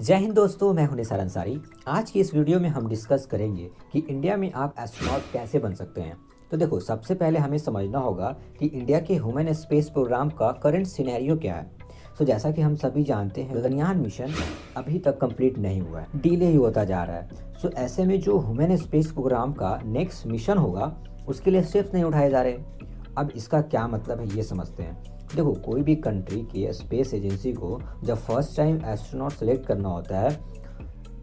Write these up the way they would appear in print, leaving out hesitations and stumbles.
जय हिंद दोस्तों, मैं हूं निसार अंसारी। आज की इस वीडियो में हम डिस्कस करेंगे कि इंडिया में आप एस्ट्रोनॉट कैसे बन सकते हैं। तो देखो, सबसे पहले हमें समझना होगा कि इंडिया के ह्यूमन स्पेस प्रोग्राम का करंट सिनेरियो क्या है। जैसा कि हम सभी जानते हैं, गगनयान मिशन अभी तक कंप्लीट नहीं हुआ है, डिले ही होता जा रहा है। ऐसे में जो ह्यूमन स्पेस प्रोग्राम का नेक्स्ट मिशन होगा, उसके लिए स्टेप्स नहीं उठाए जा रहे। अब इसका क्या मतलब है, ये समझते हैं। देखो, कोई भी कंट्री की स्पेस एजेंसी को जब फर्स्ट टाइम एस्ट्रोनॉट सेलेक्ट करना होता है,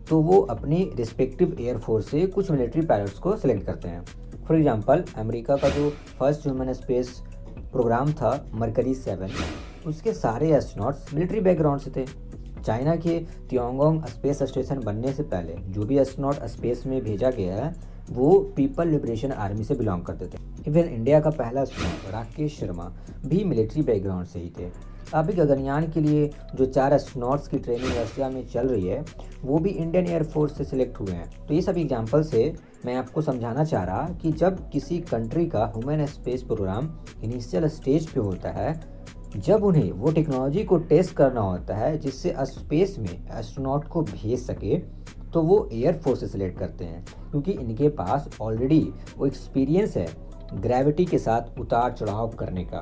तो वो अपनी रिस्पेक्टिव एयरफोर्स से कुछ मिलिट्री पायलट्स को सिलेक्ट करते हैं। फॉर एग्जांपल, अमेरिका का जो फर्स्ट ह्यूमन स्पेस प्रोग्राम था मरकरी 7, उसके सारे एस्ट्रोनॉट्स मिलिट्री बैकग्राउंड से थे। चाइना के तियोंगोंग स्पेस स्टेशन बनने से पहले जो भी एस्ट्रोनॉट स्पेस में भेजा गया है, वो पीपल लिबरेशन आर्मी से बिलोंग करते थे। इवन इंडिया का पहला एस्ट्रोनॉट राकेश शर्मा भी मिलिट्री बैकग्राउंड से ही थे। अभी गगनयान के लिए जो 4 एस्ट्रोनॉट्स की ट्रेनिंग रशिया में चल रही है, वो भी इंडियन एयरफोर्स से सिलेक्ट हुए हैं। तो ये सब एग्जाम्पल से मैं आपको समझाना चाह रहा कि जब किसी कंट्री का human space programme initial stage पे होता है, जब उन्हें वो टेक्नोलॉजी को टेस्ट करना होता है जिससे स्पेस में एस्ट्रोनॉट को भेज सके, तो वो एयरफोर्स से सिलेक्ट करते हैं, क्योंकि इनके पास ऑलरेडी वो एक्सपीरियंस है ग्रेविटी के साथ उतार चढ़ाव करने का।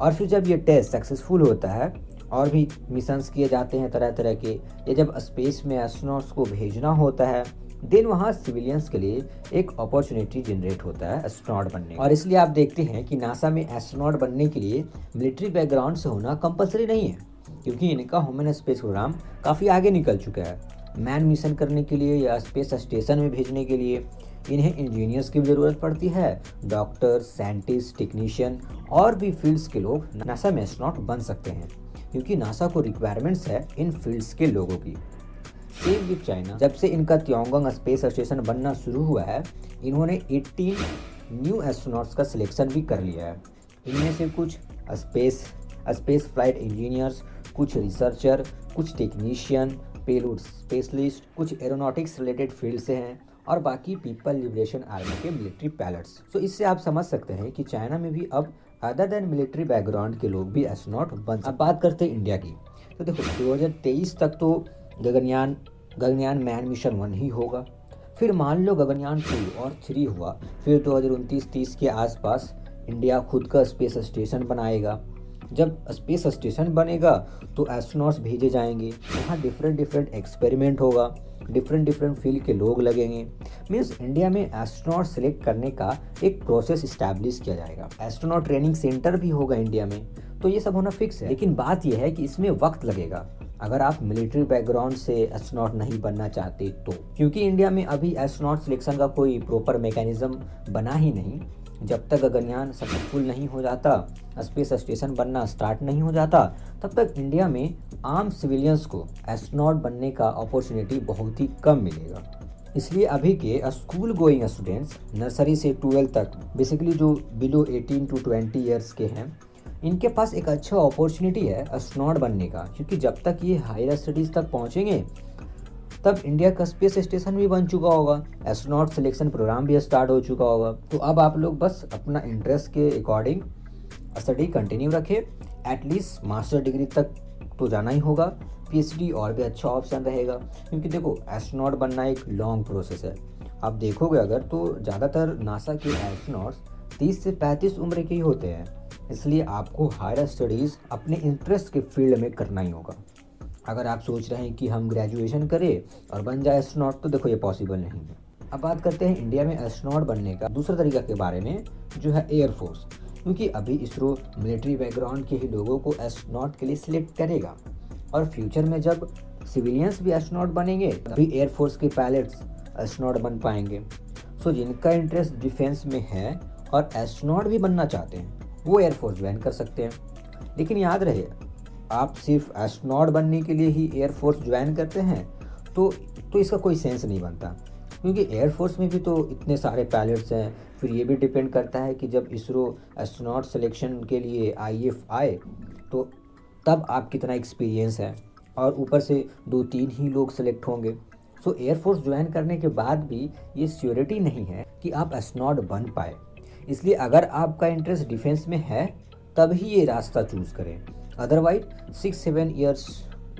और फिर जब ये टेस्ट सक्सेसफुल होता है और भी मिशंस किए जाते हैं तरह तरह के, या जब स्पेस में एस्ट्रोनॉट्स को भेजना होता है, देन वहाँ सिविलियंस के लिए एक अपॉर्चुनिटी जनरेट होता है एस्ट्रोनॉट बनने का। और इसलिए आप देखते हैं कि नासा में एस्ट्रोनॉट बनने के लिए मिलिट्री बैकग्राउंड से होना कंपलसरी नहीं है, क्योंकि इनका ह्यूमन स्पेस प्रोग्राम काफ़ी आगे निकल चुका है। मैन मिशन करने के लिए या स्पेस स्टेशन में भेजने के लिए इन्हें इंजीनियर्स की भी ज़रूरत पड़ती है। डॉक्टर, साइंटिस्ट, टेक्नीशियन और भी फील्ड्स के लोग नासा में एस्ट्रोनॉट बन सकते हैं, क्योंकि नासा को रिक्वायरमेंट्स है इन फील्ड्स के लोगों की। सेम विद चाइना, जब से इनका तियोंगोंग स्पेस स्टेशन बनना शुरू हुआ है, इन्होंने 18 न्यू एस्ट्रोनॉट्स का सिलेक्शन भी कर लिया है। इनमें से कुछ स्पेस फ्लाइट इंजीनियर्स, कुछ रिसर्चर, कुछ टेक्नीशियन, पेलोड स्पेशलिस्ट, कुछ एरोनॉटिक्स रिलेटेड फील्ड से हैं, और बाकी पीपल लिबरेशन आर्मी के मिलिट्री पायलट्स। इससे आप समझ सकते हैं कि चाइना में भी अब अदर देन मिलिट्री बैकग्राउंड के लोग भी एस्ट्रोनॉट बन। अब बात करते हैं इंडिया की। तो देखो, 2023 तक तो गगनयान मैन मिशन 1 ही होगा। फिर मान लो गगनयान 2 और 3 हुआ, फिर 2029-30 के आसपास इंडिया खुद का स्पेस स्टेशन बनाएगा। जब स्पेस स्टेशन बनेगा तो एस्ट्रोनॉट्स भेजे जाएंगे, वहाँ डिफरेंट एक्सपेरिमेंट होगा, डिफरेंट फील्ड के लोग लगेंगे। मीन्स इंडिया में एस्ट्रोनॉट सेलेक्ट करने का एक प्रोसेस इस्टेब्लिश किया जाएगा। एस्ट्रोनॉट ट्रेनिंग सेंटर भी होगा इंडिया में। तो ये सब होना फिक्स है, लेकिन बात यह है कि इसमें वक्त लगेगा अगर आप मिलिट्री बैकग्राउंड से एस्ट्रोनॉट नहीं बनना चाहते तो, क्योंकि इंडिया में अभी एस्ट्रोनॉट सिलेक्शन का कोई प्रॉपर मैकेनिज्म बना ही नहीं। जब तक गगनयान सक्सेसफुल नहीं हो जाता, स्पेस स्टेशन बनना स्टार्ट नहीं हो जाता, तब तक इंडिया में आम सिविलियंस को एस्ट्रोनॉट बनने का अपॉर्चुनिटी बहुत ही कम मिलेगा। इसलिए अभी के स्कूल गोइंग स्टूडेंट्स नर्सरी से 12 तक, बेसिकली जो बिलो 18 to 20 ईयर्स के हैं, इनके पास एक अच्छा अपॉर्चुनिटी है एस्ट्रोनॉट बनने का, क्योंकि जब तक ये हायर स्टडीज़ तक पहुँचेंगे तब इंडिया का स्पेस स्टेशन भी बन चुका होगा, एस्ट्रोनॉट सिलेक्शन प्रोग्राम भी स्टार्ट हो चुका होगा। तो अब आप लोग बस अपना इंटरेस्ट के अकॉर्डिंग स्टडी कंटिन्यू रखें। एटलीस्ट मास्टर डिग्री तक तो जाना ही होगा, पीएचडी और भी अच्छा ऑप्शन रहेगा, क्योंकि देखो, एस्ट्रोनॉट बनना एक लॉन्ग प्रोसेस है। आप देखोगे अगर, तो ज़्यादातर नासा के एस्ट्रोनॉट्स 30 से 35 उम्र के ही होते हैं। इसलिए आपको हायर स्टडीज़ अपने इंटरेस्ट के फील्ड में करना ही होगा। अगर आप सोच रहे हैं कि हम ग्रेजुएशन करें और बन जाए एस्ट्रोनॉट, तो देखो ये पॉसिबल नहीं है। अब बात करते हैं इंडिया में एस्ट्रोनॉट बनने का दूसरा तरीका के बारे में, जो है एयरफोर्स। क्योंकि अभी इसरो मिलिट्री बैकग्राउंड के ही लोगों को एस्ट्रोनॉट के लिए सिलेक्ट करेगा, और फ्यूचर में जब सिविलियंस भी एस्ट्रोनॉट बनेंगे, तभी एयरफोर्स के पायलट्स एस्ट्रोनॉट बन पाएंगे। जिनका इंटरेस्ट डिफेंस में है और एस्ट्रोनॉट भी बनना चाहते हैं, वो एयरफोर्स ज्वाइन कर सकते हैं। लेकिन याद रहे, आप सिर्फ एस्ट्रोनॉट बनने के लिए ही एयरफोर्स ज्वाइन करते हैं तो इसका कोई सेंस नहीं बनता, क्योंकि एयरफोर्स में भी तो इतने सारे पायलट्स हैं। फिर ये भी डिपेंड करता है कि जब इसरो एस्ट्रोनॉट सिलेक्शन के लिए IF आए, तो तब आप कितना एक्सपीरियंस है, और ऊपर से 2-3 ही लोग सिलेक्ट होंगे। एयरफोर्स ज्वाइन करने के बाद भी ये श्योरिटी नहीं है कि आप एस्ट्रोनॉट बन पाए। इसलिए अगर आपका इंटरेस्ट डिफेंस में है, तभी ये रास्ता चूज़ करें। अदरवाइज 6-7 ईयर्स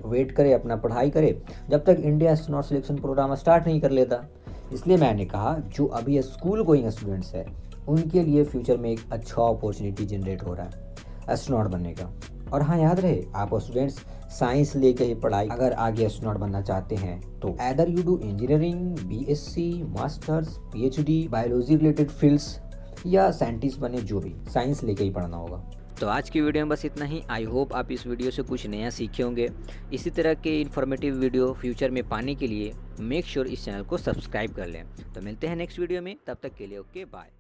वेट करे, अपना पढ़ाई करे, जब तक India astronaut selection programme start नहीं कर लेता। इसलिए मैंने कहा जो अभी स्कूल गोइंग स्टूडेंट्स है उनके लिए फ्यूचर में एक अच्छा अपॉर्चुनिटी जनरेट हो रहा है एस्ट्रोनॉट बनने का। और हाँ, याद रहे आप स्टूडेंट्स साइंस लेके ही पढ़ाई अगर आगे एस्ट्रोनॉट बनना चाहते हैं तो either you do engineering, BSc, masters, PhD, biology related fields या साइंटिस्ट बने, जो भी साइंस लेके ही पढ़ना होगा। तो आज की वीडियो में बस इतना ही। आई होप आप इस वीडियो से कुछ नया सीखे होंगे। इसी तरह के इन्फॉर्मेटिव वीडियो फ्यूचर में पाने के लिए मेक श्योर इस चैनल को सब्सक्राइब कर लें। तो मिलते हैं नेक्स्ट वीडियो में, तब तक के लिए ओके बाय।